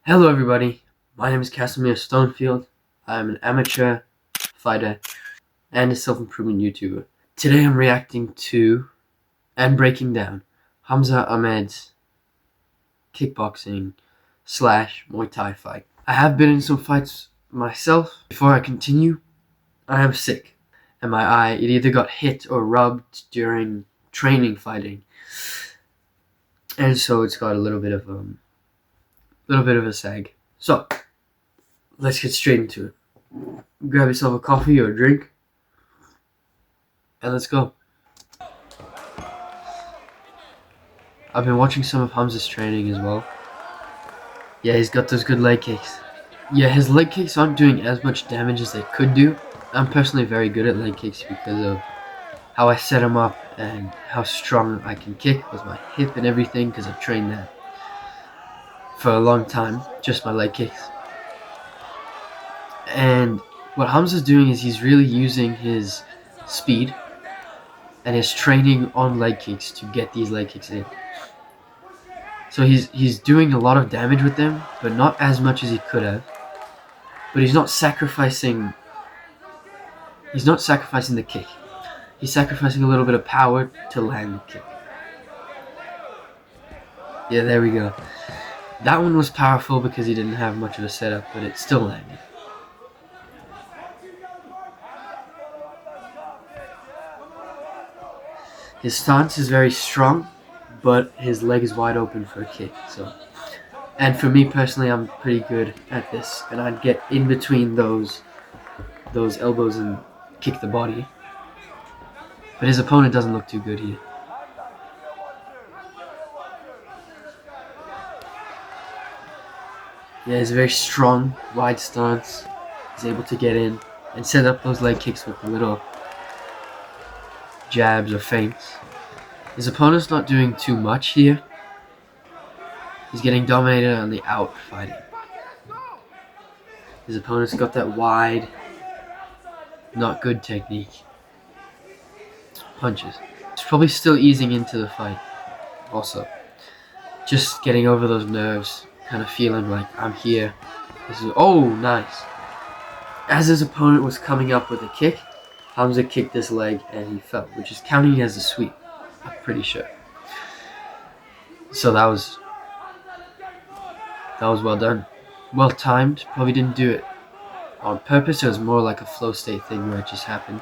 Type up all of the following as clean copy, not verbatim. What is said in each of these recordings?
Hello everybody, my name is Casimir Stonefield. I'm an amateur fighter and a self-improvement YouTuber. Today I'm reacting to and breaking down Hamza Ahmeds kickboxing / Muay Thai fight. I have been in some fights myself. Before I continue, I am sick and my eye, it either got hit or rubbed during training fighting, and so it's got a little bit of a sag. So let's get straight into it. Grab yourself a coffee or a drink, and let's go. I've been watching some of Hamzas training as well. Yeah, he's got those good leg kicks. Yeah, his leg kicks aren't doing as much damage as they could do. I'm personally very good at leg kicks because of how I set them up and how strong I can kick with my hip and everything, because I've trained that for a long time, just my leg kicks. And what Hamza's doing is he's really using his speed and his training on leg kicks to get these leg kicks in. So he's doing a lot of damage with them, but not as much as he could have. But he's not sacrificing the kick. He's sacrificing a little bit of power to land the kick. Yeah, there we go. That one was powerful because he didn't have much of a setup, but it still landed. His stance is very strong, but his leg is wide open for a kick. And for me personally, I'm pretty good at this, and I'd get in between those elbows and kick the body. But his opponent doesn't look too good here. Yeah, he's a very strong, wide stance. He's able to get in and set up those leg kicks with the little jabs or feints. His opponent's not doing too much here. He's getting dominated on the out fighting. His opponent's got that wide, not good technique. Punches. He's probably still easing into the fight. Also, just getting over those nerves, kind of feeling like I'm here. Oh, nice. As his opponent was coming up with a kick, Hamza kicked his leg and he fell, which is counting as a sweep, I'm pretty sure. So that was well done. Well timed. Probably didn't do it on purpose. It was more like a flow state thing where it just happened.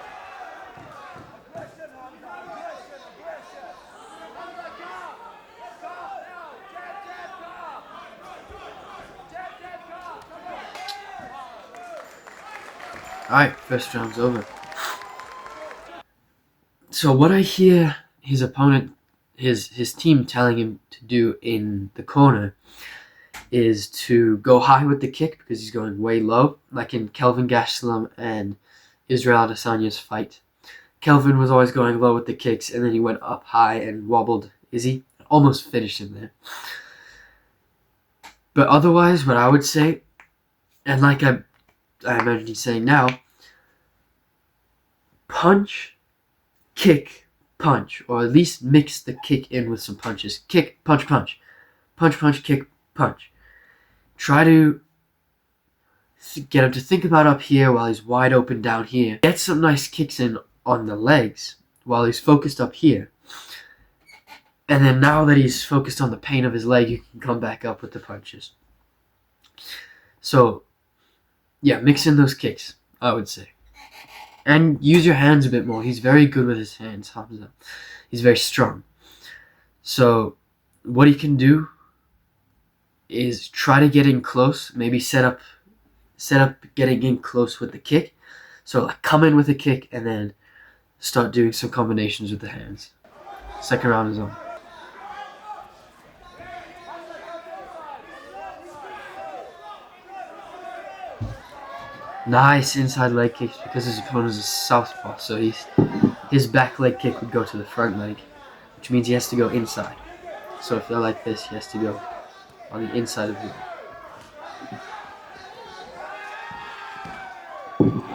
Alright, first round's over. So what I hear his opponent, his team telling him to do in the corner is to go high with the kick because he's going way low, like in Kelvin Gastelum and Israel Adesanya's fight. Kelvin was always going low with the kicks, and then he went up high and wobbled Izzy. Almost finished him there. But otherwise, what I would say, and like I imagine he's saying now, punch, kick, punch, or at least mix the kick in with some punches. Kick, punch, punch. Punch, punch, kick, punch. Try to get him to think about up here while he's wide open down here. Get some nice kicks in on the legs while he's focused up here. And then now that he's focused on the pain of his leg, you can come back up with the punches. So, yeah, mix in those kicks, I would say. And use your hands a bit more. He's very good with his hands, Hamza. He's very strong. So, what he can do is try to get in close. Maybe set up getting in close with the kick. So, like, come in with a kick and then start doing some combinations with the hands. Second round is on. Nice inside leg kicks because his opponent is a southpaw, so his back leg kick would go to the front leg, which means he has to go inside. So if they're like this, he has to go on the inside of the leg.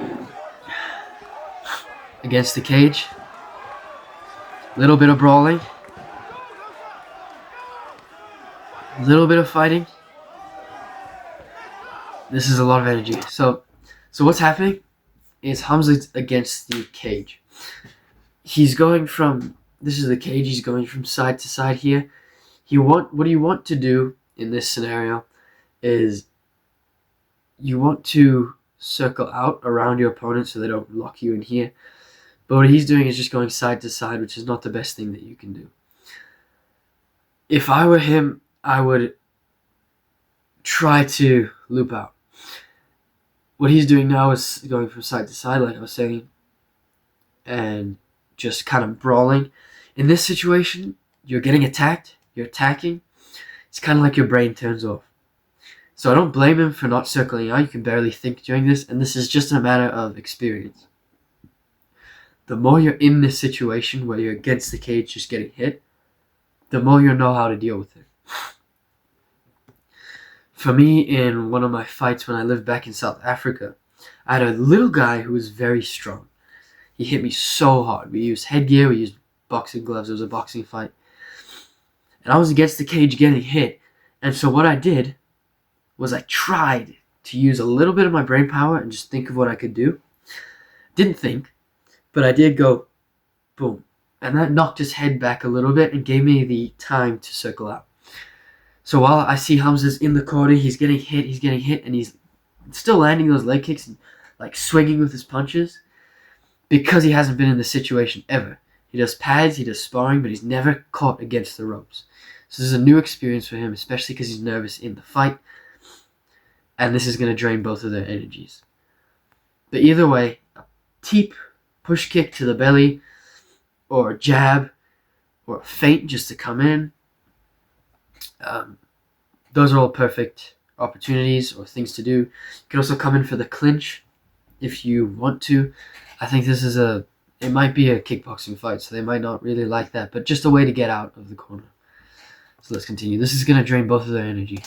Against the cage, little bit of brawling, little bit of fighting. This is a lot of energy. So what's happening is Hamza against the cage. He's going from, this is the cage, he's going from side to side here. What you want to do in this scenario is you want to circle out around your opponent so they don't lock you in here. But what he's doing is just going side to side, which is not the best thing that you can do. If I were him, I would try to loop out. What he's doing now is going from side to side, like I was saying, and just kind of brawling. In this situation, you're getting attacked, you're attacking. It's kind of like your brain turns off. So I don't blame him for not circling out. You can barely think during this, and this is just a matter of experience. The more you're in this situation where you're against the cage just getting hit, the more you'll know how to deal with it. For me, in one of my fights when I lived back in South Africa, I had a little guy who was very strong. He hit me so hard. We used headgear, we used boxing gloves. It was a boxing fight. And I was against the cage getting hit. And so what I did was I tried to use a little bit of my brain power and just think of what I could do. Didn't think, but I did go boom. And that knocked his head back a little bit and gave me the time to circle out. So while I see Hamza's in the corner, he's getting hit, and he's still landing those leg kicks and like swinging with his punches because he hasn't been in this situation ever. He does pads, he does sparring, but he's never caught against the ropes. So this is a new experience for him, especially because he's nervous in the fight. And this is going to drain both of their energies. But either way, a teep, push kick to the belly, or a jab, or a feint just to come in. Those are all perfect opportunities or things to do. You can also come in for the clinch if you want to. I think this is it might be a kickboxing fight, so they might not really like that, but just a way to get out of the corner. So let's continue. This is going to drain both of their energy.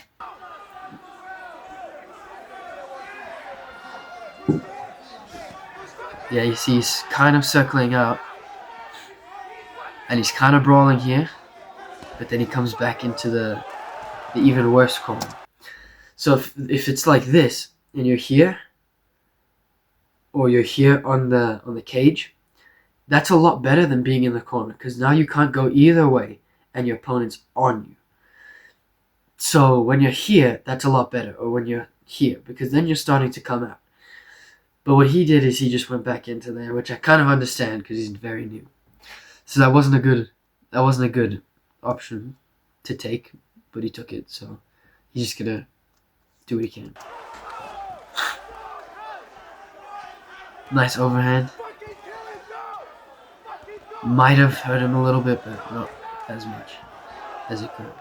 Yeah, you see he's kind of circling out, and he's kind of brawling here, but then he comes back into the even worse corner. So if it's like this, and you're here, or you're here on the cage, that's a lot better than being in the corner, because now you can't go either way, and your opponent's on you. So when you're here, that's a lot better, or when you're here, because then you're starting to come out. But what he did is he just went back into there, which I kind of understand because he's very new. So that wasn't a good option to take, but he took it. So he's just gonna do what he can. Nice overhand. Might have hurt him a little bit, but not as much as it could.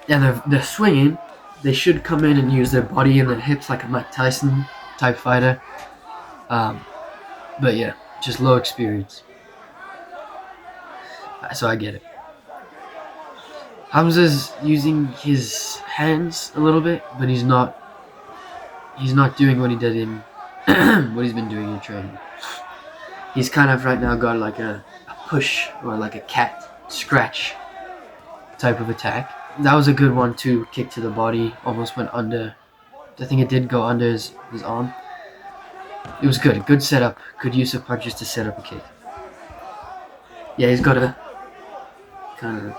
And they're swinging. They should come in and use their body and their hips like a Mike Tyson type fighter. But yeah, just low experience. So I get it. Hamza's using his hands a little bit, but he's not doing what he did in what he's been doing in training. He's kind of right now got like a push or like a cat scratch type of attack. That was a good 1-2 kick to the body. Almost went under. I think it did go under his arm. It was good. Good setup. Good use of punches to set up a kick. Yeah, he's got a kind of...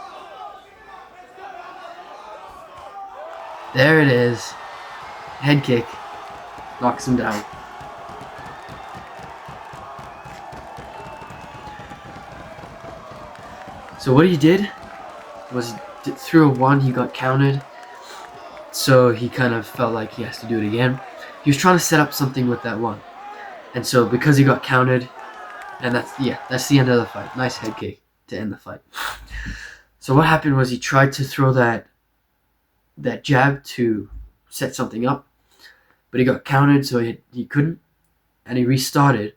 There it is. Head kick. Knocks him down. So what he did was through a 1, he got countered. So he kind of felt like he has to do it again. He was trying to set up something with that 1. And so because he got countered, and that's the end of the fight. Nice head kick to end the fight. So what happened was he tried to throw that jab to set something up, but he got countered, so he couldn't, and he restarted.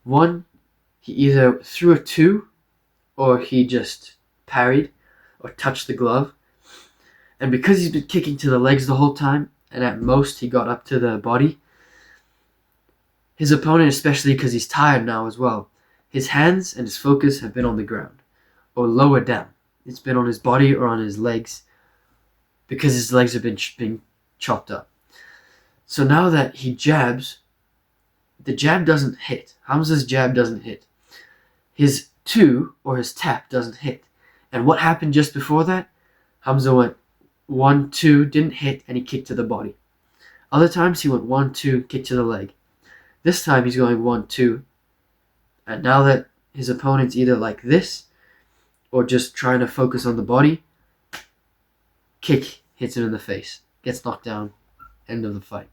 1, he either threw a 2, or he just parried or touched the glove. And because he's been kicking to the legs the whole time, and at most he got up to the body, his opponent, especially because he's tired now as well, his hands and his focus have been on the ground, or lower down. It's been on his body or on his legs, because his legs have been chopped up. So now that he jabs, the jab doesn't hit. Hamza's jab doesn't hit. His two, or his tap, doesn't hit. And what happened just before that? Hamza went 1-2, didn't hit, and he kicked to the body. Other times he went 1-2, kick to the leg. This time he's going 1-2. And now that his opponent's either like this or just trying to focus on the body, kick hits him in the face. Gets knocked down. End of the fight.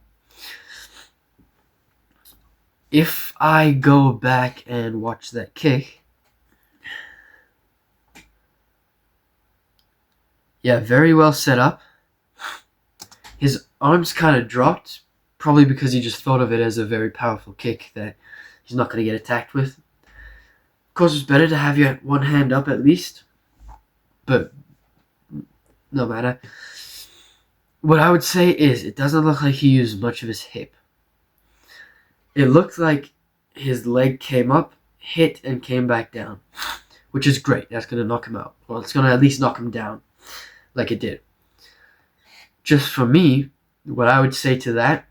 If I go back and watch that kick, yeah, very well set up. His arms kind of dropped, probably because he just thought of it as a very powerful kick that he's not going to get attacked with. Of course, it's better to have your one hand up at least, but no matter. What I would say is it doesn't look like he used much of his hip. It looked like his leg came up, hit, and came back down, which is great. That's going to knock him out. Well, it's going to at least knock him down like it did. Just for me, what I would say to that,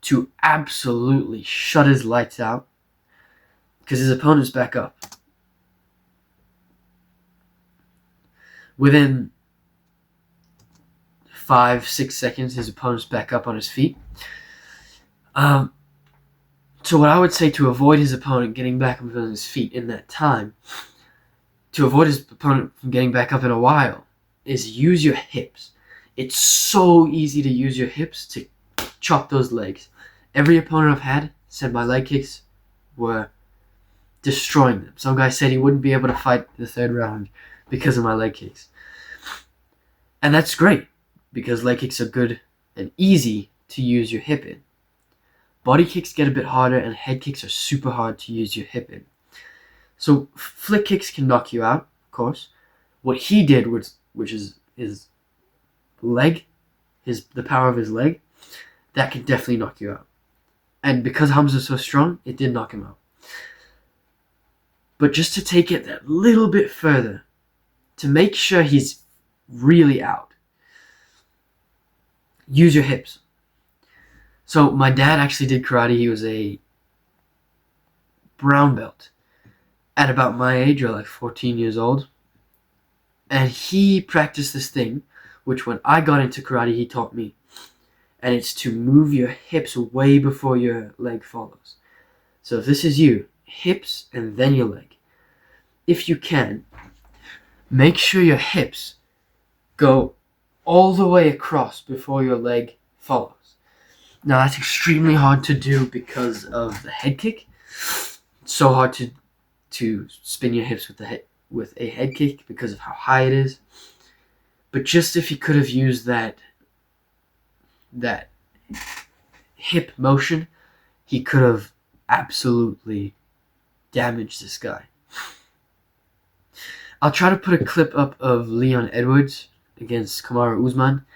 to absolutely shut his lights out, because his opponent's back up. Within 5-6 seconds, his opponent's back up on his feet. So what I would say to avoid his opponent getting back up on his feet in that time, to avoid his opponent from getting back up in a while, is use your hips. It's so easy to use your hips to chop those legs. Every opponent I've had said my leg kicks were destroying them. Some guy said he wouldn't be able to fight the third round because of my leg kicks. And that's great, because leg kicks are good and easy to use your hip in. Body kicks get a bit harder, and head kicks are super hard to use your hip in. So flick kicks can knock you out, of course. What he did, which is his leg, the power of his leg, that can definitely knock you out. And because Hamza's so strong, it did knock him out. But just to take it that little bit further, to make sure he's really out, use your hips. So my dad actually did karate. He was a brown belt at about my age, or like 14 years old. And he practiced this thing, which when I got into karate, he taught me. And it's to move your hips way before your leg follows. So if this is you, hips and then your leg. If you can, make sure your hips go all the way across before your leg follows. Now that's extremely hard to do because of the head kick. It's so hard to spin your hips with a head kick because of how high it is. But just if he could have used that hip motion, he could have absolutely damaged this guy. I'll try to put a clip up of Leon Edwards against Kamaru Usman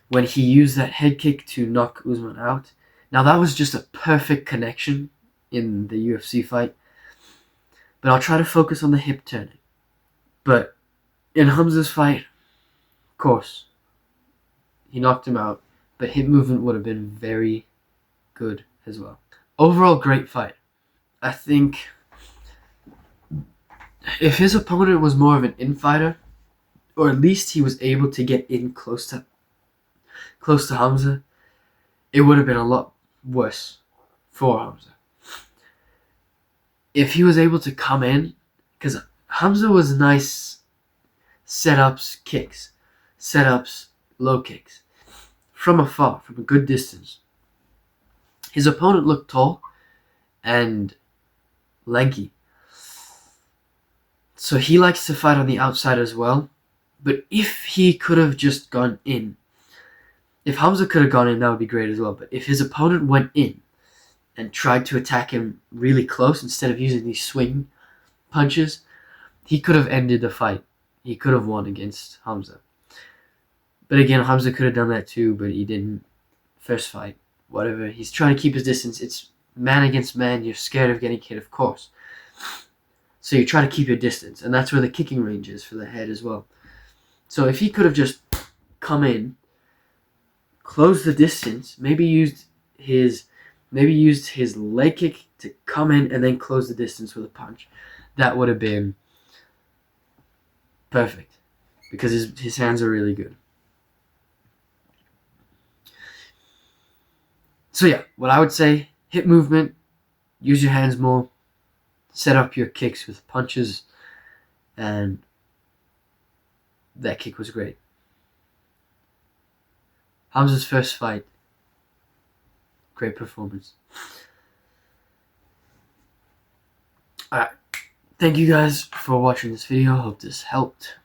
when he used that head kick to knock Usman out. Now that was just a perfect connection in the UFC fight. But I'll try to focus on the hip turning. But in Hamza's fight, of course, he knocked him out. But hip movement would have been very good as well. Overall, great fight. I think if his opponent was more of an infighter, or at least he was able to get in close to Hamza, it would have been a lot worse for Hamza. If he was able to come in, because Hamza was nice setups, kicks, setups, low kicks, from afar, from a good distance. His opponent looked tall and lanky. So he likes to fight on the outside as well. But if he could have just gone in, if Hamza could have gone in, that would be great as well. But if his opponent went in and tried to attack him really close instead of using these swing punches, he could have ended the fight. He could have won against Hamza. But again, Hamza could have done that too, but he didn't. First fight, whatever. He's trying to keep his distance. It's man against man. You're scared of getting hit, of course. So you try to keep your distance. And that's where the kicking range is for the head as well. So if he could have just come in, closed the distance, maybe used his leg kick to come in and then close the distance with a punch, that would have been perfect, because his hands are really good. So yeah, what I would say, hip movement, use your hands more, set up your kicks with punches, and that kick was great. Hamza's first fight, great performance. Alright, thank you guys for watching this video. I hope this helped.